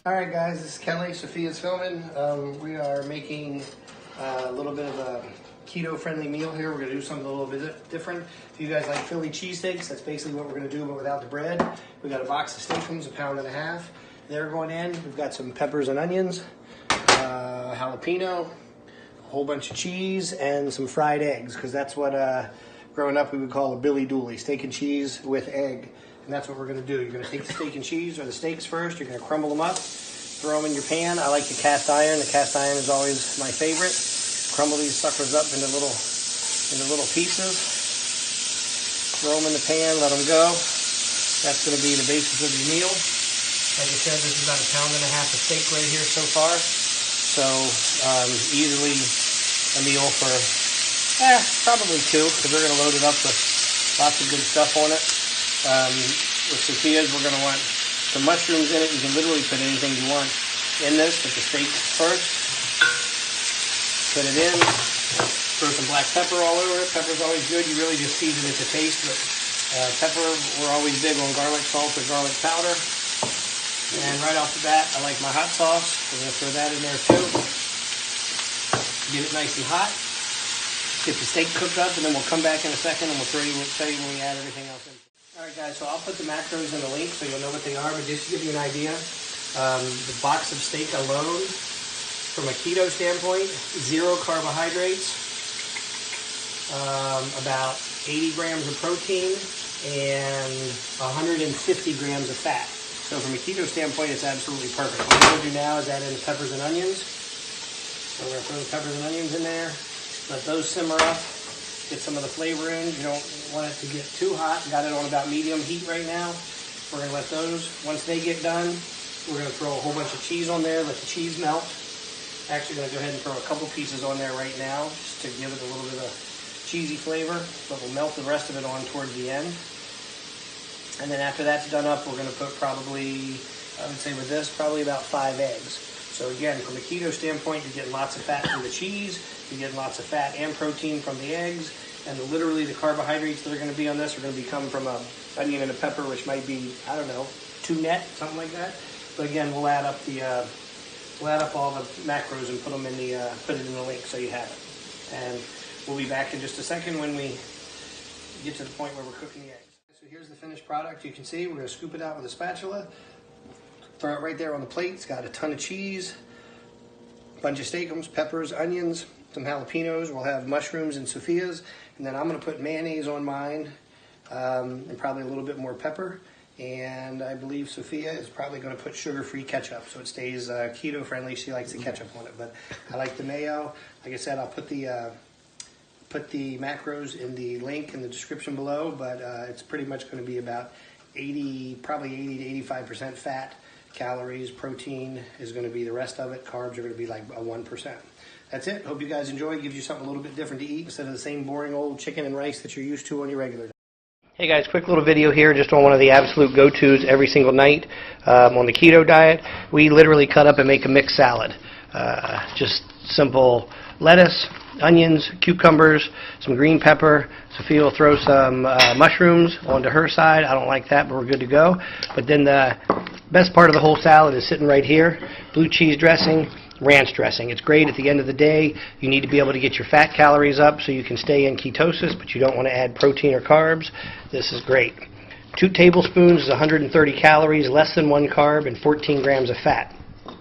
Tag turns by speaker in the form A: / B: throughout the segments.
A: Alright guys, this is Kelly. Sophia's filming. We are making a little bit of a keto-friendly meal here. We're going to do something a little bit different. If you guys like Philly cheesesteaks, that's basically what we're going to do, but without the bread. We've got a box of steakums, 1.5 pounds. They're going in. We've got some peppers and onions, jalapeno, a whole bunch of cheese, and some fried eggs, because that's what growing up we would call a Billy Dulley, steak and cheese with egg. And that's what we're going to do. You're going to take the steak and cheese, or the steaks first. You're going to crumble them up, throw them in your pan. I like the cast iron. The cast iron is always my favorite. Crumble these suckers up into little pieces. Throw them in the pan, let them go. That's going to be the basis of your meal. Like I said, this is about 1.5 pounds of steak right here so far. So easily a meal for probably 2, because we're going to load it up with lots of good stuff on it. With Sophia's, we're going to want some mushrooms in it. You can literally put anything you want in this, but the steak first. Put it in. Throw some black pepper all over it. Pepper's always good. You really just season it to taste, but pepper, we're always big on garlic salt or garlic powder. And right off the bat, I like my hot sauce. We're going to throw that in there too. Get it nice and hot. Get the steak cooked up, and then we'll come back in a second and we'll tell you when we add everything else in. Alright guys, so I'll put the macros in the link so you'll know what they are, but just to give you an idea, the box of steak alone, from a keto standpoint, 0 carbohydrates, about 80 grams of protein, and 150 grams of fat. So from a keto standpoint, it's absolutely perfect. What we're going to do now is add in the peppers and onions. So we're going to throw the peppers and onions in there, let those simmer up. Get some of the flavor in. You don't want it to get too hot. Got it on about medium heat right now. We're going to let those, once they get done, we're going to throw a whole bunch of cheese on there, let the cheese melt. Actually going to go ahead and throw a couple pieces on there right now, just to give it a little bit of cheesy flavor, but we'll melt the rest of it on towards the end. And then after that's done up, we're going to put probably, I would say with this, probably about 5 eggs. So again, from a keto standpoint, you're getting lots of fat from the cheese, you're getting lots of fat and protein from the eggs, and literally the carbohydrates that are going to be on this are going to come from an onion and a pepper, which might be, I don't know, 2 net, something like that. But again, we'll add up all the macros and put it in the link so you have it. And we'll be back in just a second when we get to the point where we're cooking the eggs. So here's the finished product. You can see we're going to scoop it out with a spatula. Throw it right there on the plate. It's got a ton of cheese, a bunch of steakums, peppers, onions, some jalapenos. We'll have mushrooms and Sophia's. And then I'm going to put mayonnaise on mine and probably a little bit more pepper. And I believe Sophia is probably going to put sugar-free ketchup so it stays keto-friendly. She likes the ketchup on it, but I like the mayo. Like I said, I'll put the macros in the link in the description below, but it's pretty much going to be about probably 80 to 85% fat. Calories, protein is going to be the rest of it. Carbs are going to be like a 1%. That's it. Hope you guys enjoy. It gives you something a little bit different to eat instead of the same boring old chicken and rice that you're used to on your regular diet. Hey guys, quick little video here just on one of the absolute go-tos every single night on the keto diet. We literally cut up and make a mixed salad. Just simple lettuce, onions, cucumbers, some green pepper. Sophia will throw some mushrooms onto her side. I don't like that, but we're good to go. But then the best part of the whole salad is sitting right here. Blue cheese dressing, ranch dressing. It's great at the end of the day. You need to be able to get your fat calories up so you can stay in ketosis, but you don't want to add protein or carbs. This is great. 2 tablespoons is 130 calories, less than 1 carb, and 14 grams of fat.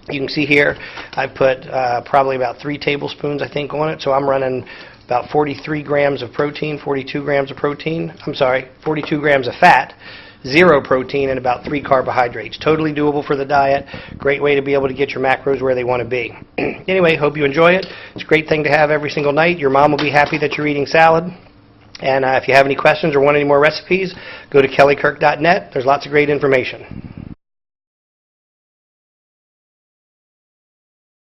A: You can see here I put probably about 3 tablespoons, I think, on it. So I'm running about 43 grams of protein, 42 grams of protein. I'm sorry, 42 grams of fat, 0 protein, and about 3 carbohydrates. Totally doable for the diet. Great way to be able to get your macros where they want to be. Anyway, hope you enjoy it. It's a great thing to have every single night. Your mom will be happy that you're eating salad. And if you have any questions or want any more recipes, go to kellykirk.net. There's lots of great information.